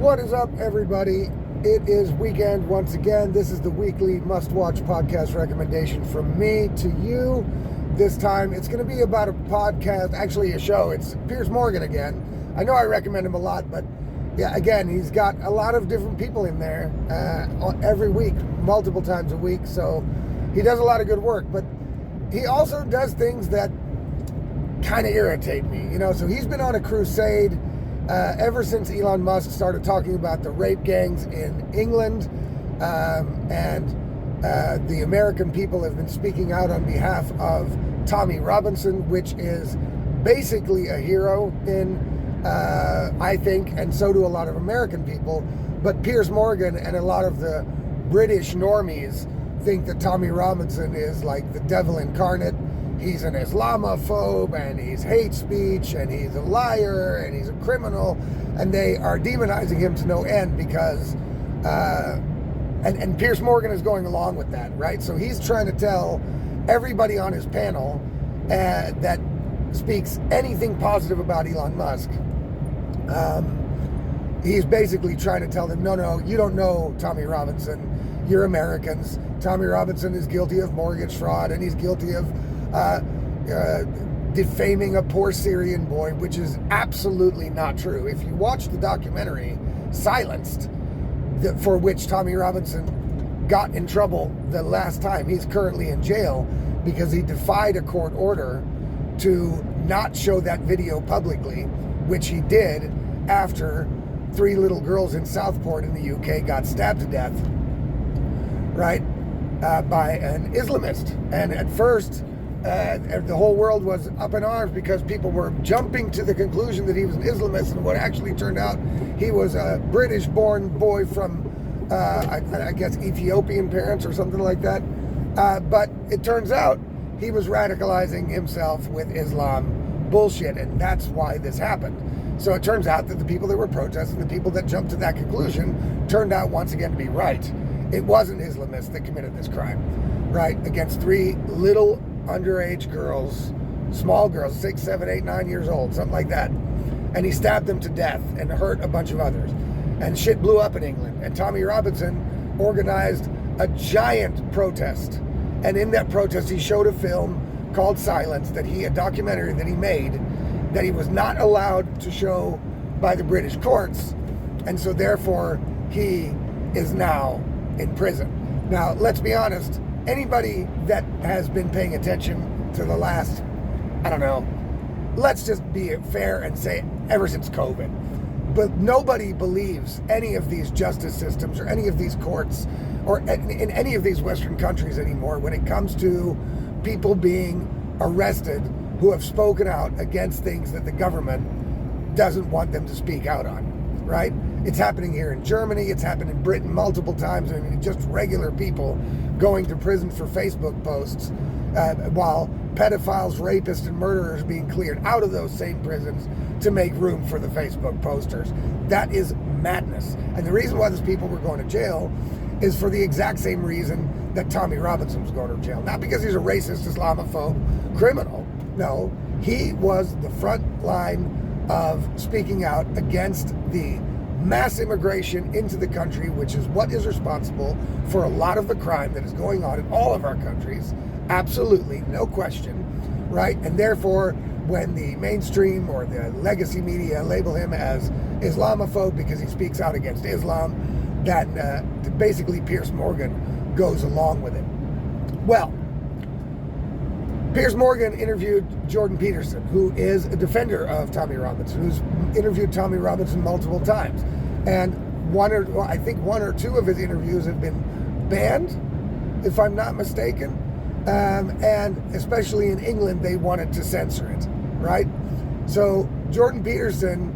What is up, everybody? It is weekend once again. This is the weekly must-watch podcast recommendation from me to you. This time, it's going to be about a podcast, actually a show. It's Piers Morgan again. I know I recommend him a lot, but yeah, again, he's got a lot of different people in there every week, multiple times a week, so he does a lot of good work, but he also does things that kind of irritate me, so he's been on a crusade ever since Elon Musk started talking about the rape gangs in England, and the American people have been speaking out on behalf of Tommy Robinson, which is basically a hero in, I think, and so do a lot of American people, but Piers Morgan and a lot of the British normies think that Tommy Robinson is like the devil incarnate. He's an Islamophobe, and he's hate speech, and he's a liar, and he's a criminal, and they are demonizing him to no end because, and Piers Morgan is going along with that, right? So he's trying to tell everybody on his panel that speaks anything positive about Elon Musk. He's basically trying to tell them, no, you don't know Tommy Robinson. You're Americans. Tommy Robinson is guilty of mortgage fraud, and he's guilty of defaming a poor Syrian boy, which is absolutely not true. If you watch the documentary Silenced, for which Tommy Robinson got in trouble the last time, he's currently in jail because he defied a court order to not show that video publicly, which he did after 3 little girls in Southport in the UK got stabbed to death, right, by an Islamist. And at first, the whole world was up in arms because people were jumping to the conclusion that he was an Islamist, and what actually turned out, he was a British-born boy from, I guess, Ethiopian parents or something like that. But it turns out he was radicalizing himself with Islam bullshit, and that's why this happened. So it turns out that the people that were protesting, the people that jumped to that conclusion, turned out once again to be right. It wasn't Islamists that committed this crime, right, against 3 little underage girls, small girls, 6, 7, 8, 9 years old, something like that. And he stabbed them to death and hurt a bunch of others. And shit blew up in England. And Tommy Robinson organized a giant protest. And in that protest, he showed a film called Silence, a documentary that he made, that he was not allowed to show by the British courts. And so therefore, he is now in prison. Now, let's be honest, anybody that has been paying attention to the last, let's just be fair and say ever since COVID, but nobody believes any of these justice systems or any of these courts or in any of these Western countries anymore when it comes to people being arrested who have spoken out against things that the government doesn't want them to speak out on, right? It's happening here in Germany. It's happened in Britain multiple times. I mean, just regular people going to prison for Facebook posts while pedophiles, rapists, and murderers are being cleared out of those same prisons to make room for the Facebook posters. That is madness. And the reason why those people were going to jail is for the exact same reason that Tommy Robinson was going to jail. Not because he's a racist, Islamophobe criminal. No, he was the front line of speaking out against the mass immigration into the country, which is what is responsible for a lot of the crime that is going on in all of our countries. Absolutely, no question, right? And therefore, when the mainstream or the legacy media label him as Islamophobe because he speaks out against Islam, that basically Piers Morgan goes along with it. Well, Piers Morgan interviewed Jordan Peterson, who is a defender of Tommy Robinson, who's interviewed Tommy Robinson multiple times. And I think one or two of his interviews have been banned, if I'm not mistaken. And especially in England, they wanted to censor it, right? So Jordan Peterson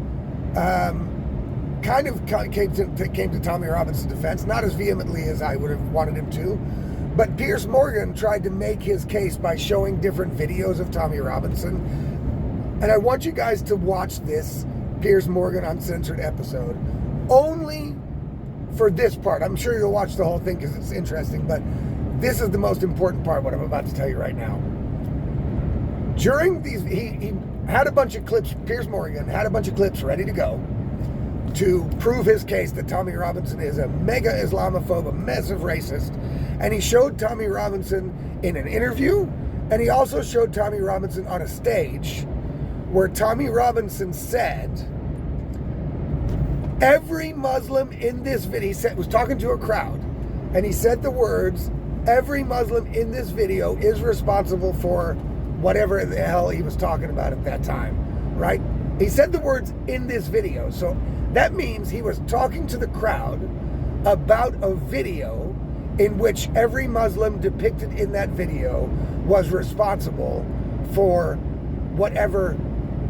kind of came to Tommy Robinson's defense, not as vehemently as I would have wanted him to. But Piers Morgan tried to make his case by showing different videos of Tommy Robinson. And I want you guys to watch this Piers Morgan Uncensored episode only for this part. I'm sure you'll watch the whole thing because it's interesting, but this is the most important part, what I'm about to tell you right now. During these, he had a bunch of clips, Piers Morgan had a bunch of clips ready to go to prove his case that Tommy Robinson is a mega Islamophobe, a massive racist. And he showed Tommy Robinson in an interview, and he also showed Tommy Robinson on a stage where Tommy Robinson said, every Muslim in this video, was talking to a crowd, and he said the words, every Muslim in this video is responsible for whatever the hell he was talking about at that time, right? He said the words in this video. So that means he was talking to the crowd about a video in which every Muslim depicted in that video was responsible for whatever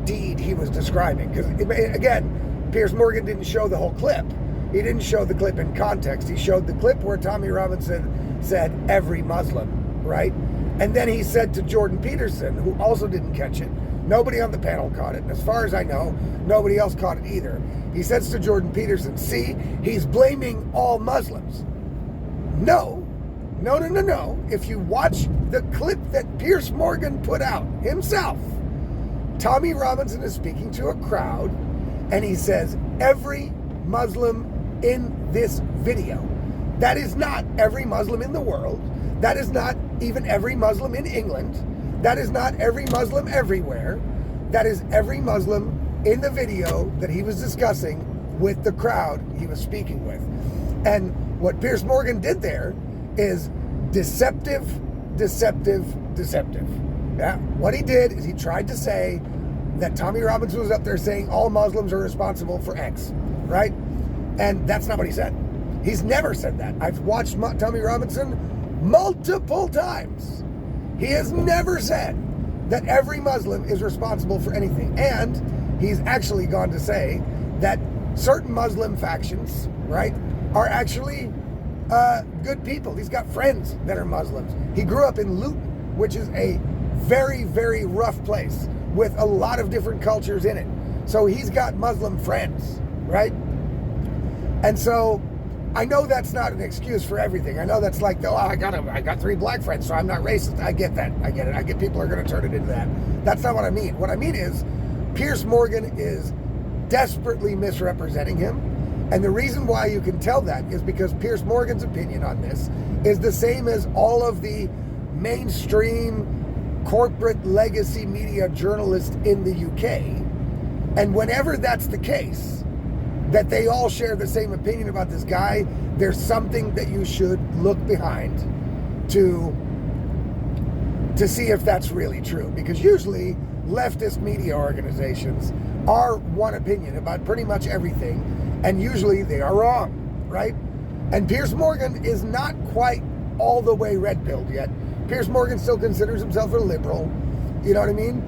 deed he was describing. Because, again, Piers Morgan didn't show the whole clip. He didn't show the clip in context. He showed the clip where Tommy Robinson said, every Muslim, right? And then he said to Jordan Peterson, who also didn't catch it, nobody on the panel caught it. As far as I know, nobody else caught it either. He says to Jordan Peterson, see, he's blaming all Muslims. No. If you watch the clip that Piers Morgan put out himself, Tommy Robinson is speaking to a crowd, and he says, every Muslim in this video. That is not every Muslim in the world. That is not even every Muslim in England. That is not every Muslim everywhere. That is every Muslim in the video that he was discussing with the crowd he was speaking with. And what Piers Morgan did there is deceptive. Yeah. What he did is he tried to say that Tommy Robinson was up there saying all Muslims are responsible for X, right? And that's not what he said. He's never said that. I've watched Tommy Robinson multiple times. He has never said that every Muslim is responsible for anything. And he's actually gone to say that certain Muslim factions, right, are actually good people. He's got friends that are Muslims. He grew up in Luton, which is a very, very rough place with a lot of different cultures in it. So he's got Muslim friends, right? And so I know that's not an excuse for everything. I know that's like, oh, I got 3 black friends, so I'm not racist. I get that. I get it. I get people are going to turn it into that. That's not what I mean. What I mean is Piers Morgan is desperately misrepresenting him. And the reason why you can tell that is because Piers Morgan's opinion on this is the same as all of the mainstream corporate legacy media journalists in the UK. And whenever that's the case, that they all share the same opinion about this guy, there's something that you should look behind to see if that's really true. Because usually leftist media organizations are one opinion about pretty much everything, and usually they are wrong, right? And Piers Morgan is not quite all the way red-pilled yet. Piers Morgan still considers himself a liberal, you know what I mean?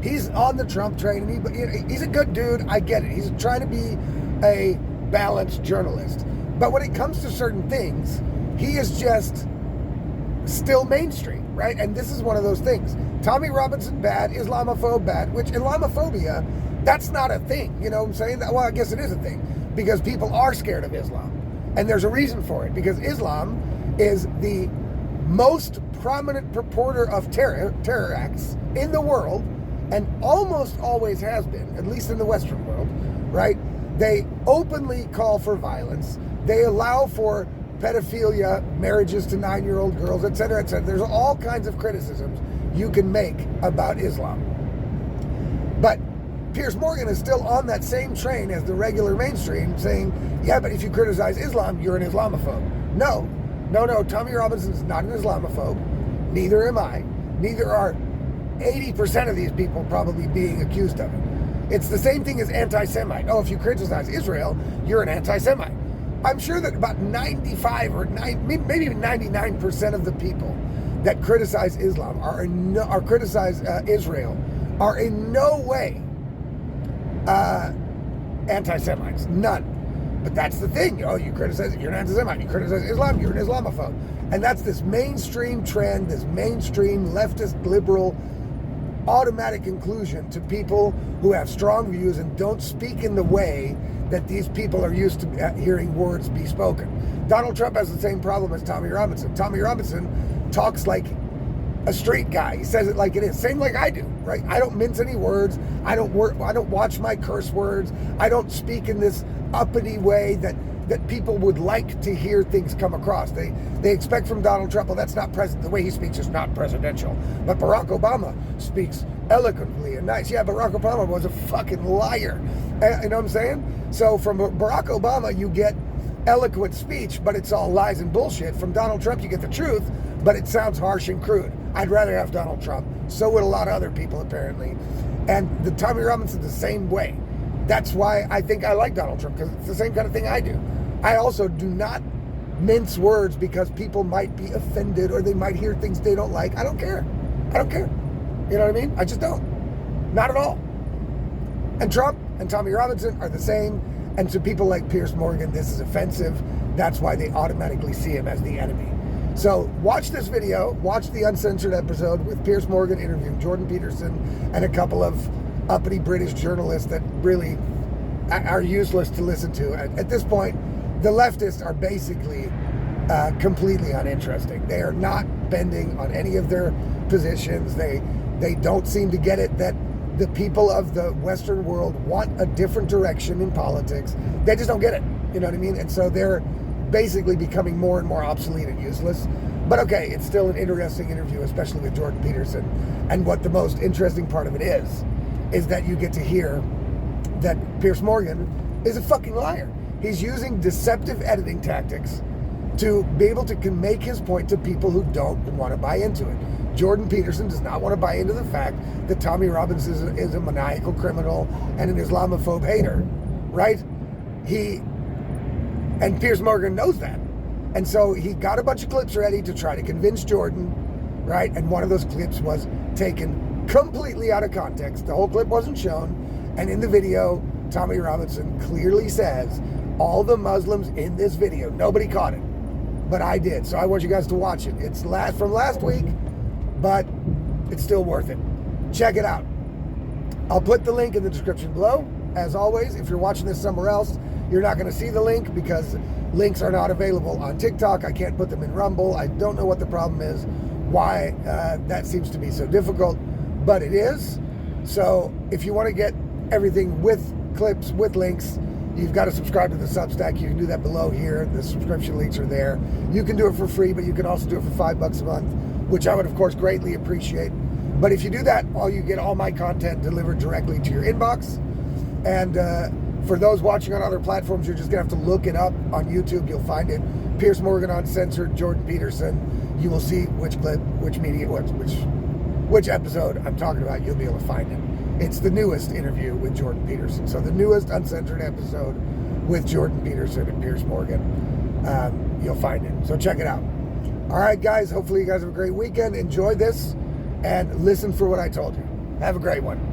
He's on the Trump train, and he's a good dude. I get it. He's trying to be a balanced journalist. But when it comes to certain things, he is just still mainstream, right? And this is one of those things. Tommy Robinson bad, Islamophobe bad, which Islamophobia, that's not a thing. You know what I'm saying? Well, I guess it is a thing because people are scared of Islam. And there's a reason for it, because Islam is the most prominent purporter of terror acts in the world, and almost always has been, at least in the Western world, right? They openly call for violence. They allow for pedophilia, marriages to 9-year-old girls, etc., etc. There's all kinds of criticisms you can make about Islam. But Piers Morgan is still on that same train as the regular mainstream, saying, yeah, but if you criticize Islam, you're an Islamophobe. No. Tommy Robinson's not an Islamophobe. Neither am I. Neither are 80% of these people probably being accused of it. It's the same thing as anti-Semite. Oh, if you criticize Israel, you're an anti-Semite. I'm sure that about 95 or maybe even 99% of the people that criticize Islam criticize Israel are in no way anti-Semites. None. But that's the thing. Oh, you criticize it, you're an anti-Semite. You criticize Islam, you're an Islamophobe. And that's this mainstream trend, this mainstream leftist liberal automatic inclusion to people who have strong views and don't speak in the way that these people are used to hearing words be spoken. Donald Trump has the same problem as Tommy Robinson. Tommy Robinson talks like a street guy. He says it like it is. Same like I do, right? I don't mince any words. I don't watch my curse words. I don't speak in this uppity way that people would like to hear things come across. They expect from Donald Trump, well, that's not the way he speaks is not presidential. But Barack Obama speaks eloquently and nice. Yeah, Barack Obama was a fucking liar. You know what I'm saying? So from Barack Obama, you get eloquent speech, but it's all lies and bullshit. From Donald Trump, you get the truth, but it sounds harsh and crude. I'd rather have Donald Trump. So would a lot of other people, apparently. And the Tommy Robinson's the same way. That's why I think I like Donald Trump, because it's the same kind of thing I do. I also do not mince words because people might be offended or they might hear things they don't like. I don't care. I don't care. You know what I mean? I just don't. Not at all. And Trump and Tommy Robinson are the same. And to people like Piers Morgan, this is offensive. That's why they automatically see him as the enemy. So watch this video. Watch the Uncensored episode with Piers Morgan interviewing Jordan Peterson and a couple of uppity British journalists that really are useless to listen to. At this point, the leftists are basically completely uninteresting. They are not bending on any of their positions. They don't seem to get it that the people of the Western world want a different direction in politics. They just don't get it. You know what I mean? And so they're basically becoming more and more obsolete and useless. But okay, it's still an interesting interview, especially with Jordan Peterson. And what the most interesting part of it is that you get to hear that Piers Morgan is a fucking liar. He's using deceptive editing tactics to be able to make his point to people who don't want to buy into it. Jordan Peterson does not want to buy into the fact that Tommy Robinson is a maniacal criminal and an Islamophobe hater, right? And Piers Morgan knows that. And so he got a bunch of clips ready to try to convince Jordan, right? And one of those clips was taken completely out of context. The whole clip wasn't shown. And in the video, Tommy Robinson clearly says, all the Muslims in this video, nobody caught it, but I did. So I want you guys to watch it. It's from last week, but it's still worth it. Check it out. I'll put the link in the description below. As always, if you're watching this somewhere else, you're not going to see the link because links are not available on TikTok. I can't put them in Rumble. I don't know what the problem is, why that seems to be so difficult, but it is. So if you want to get everything with clips, with links, you've got to subscribe to the Substack. You can do that below here. The subscription links are there. You can do it for free, but you can also do it for $5 a month, which I would, of course, greatly appreciate. But if you do that, you get all my content delivered directly to your inbox. And for those watching on other platforms, you're just going to have to look it up on YouTube. You'll find it. Piers Morgan Uncensored, Jordan Peterson. You will see which clip, which media, which episode I'm talking about. You'll be able to find it. It's the newest interview with Jordan Peterson. So the newest Uncensored episode with Jordan Peterson and Piers Morgan. You'll find it. So check it out. All right, guys. Hopefully you guys have a great weekend. Enjoy this and listen for what I told you. Have a great one.